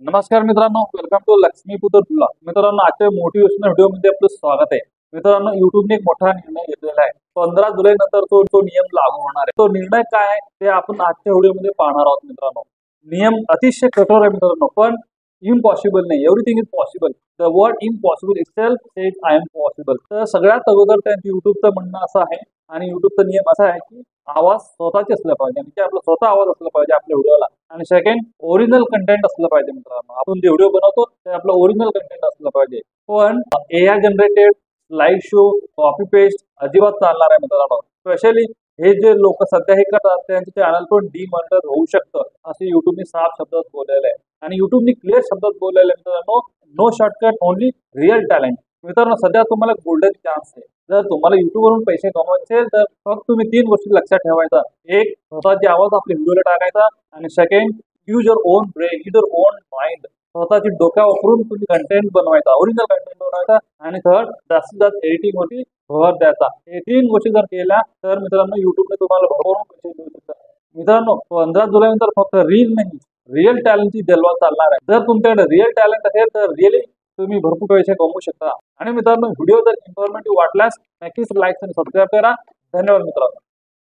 नमस्कार मित्रांनो, welcome to Laxmiputra blog. मित्रांनो, आजच्या मोटिवेशनल व्हिडिओमध्ये आपलं स्वागत आहे. मित्रांनो, युट्यूबने एक मोठा निर्णय घेतलेला आहे. 15 जुलै नंतर तो नियम लागू होणार आहे. तो निर्णय काय आहे ते आपण आजच्या व्हिडिओमध्ये पाहणार आहोत. मित्रांनो, नियम अतिशय कठोर आहे मित्रांनो, पण इम्पॉसिबल नाही. Everything is possible. The word impossible itself says I am possible. तर सगळ्यात अगोदर त्यांचं युट्यूबचं म्हणणं असं आहे आणि युट्यूबचा नियम असा आहे की आवाज स्वतःचे असला पाहिजे, म्हणजे आपला स्वतः आवाज असला पाहिजे आपल्या व्हिडिओला. आणि सेकंड, ओरिजिनल कंटेंट असलं पाहिजे. मित्रांनो, आपण जे व्हिडिओ बनवतो ते आपलं ओरिजिनल कंटेंट असलं पाहिजे. पण AI generated live show, copy paste अजिबात चालणार आहे मित्रांनो. स्पेशली हे जे लोक सध्या हे करतात त्यांचं चॅनल पण डिमॉनिटर होऊ शकतं, असे युट्यूबने साफ शब्दात बोललेलं आहे. आणि युट्यूबने क्लिअर शब्दात बोललेलं आहे मित्रांनो, no shortcut, only real talent. मित्रांनो, सध्या तुम्हाला गोल्डन चान्स आहे. जर तुम्हाला युट्यूबवरून पैसे कमवायचे असेल तर फक्त तुम्ही 3 गोष्टी लक्षात ठेवायचा. एक, स्वतःची आवाज आपल्या व्हिडिओला टाकायचा. आणि second, use your on brain, use your on mind. स्वतःची डोक्या वापरून तुम्ही कंटेंट बनवायचा, ओरिजिनल कंटेंट बनवायचा. आणि थर्ड, जास्तीत जास्त एडिटिंग वरती भर द्यायचा. हे 3 गोष्टी जर केल्या तर मित्रांनो युट्यूबने तुम्हाला भरभरून पैसे देऊ शकतात. मित्रांनो, 15 जुलै नंतर फक्त रील नाही, रिअल टॅलेंटची जलवा चालणार आहे. जर तुमच्याकडे रिअल टॅलेंट असेल तर रिअली तुम्ही भरपूर पैसे कमवू शकता. आणि मित्रांनो, व्हिडिओ जर इन्फॉर्मेटिव्ह वाटल्यास नक्कीच लाईक आणि सबस्क्राईब करा. धन्यवाद मित्रांनो.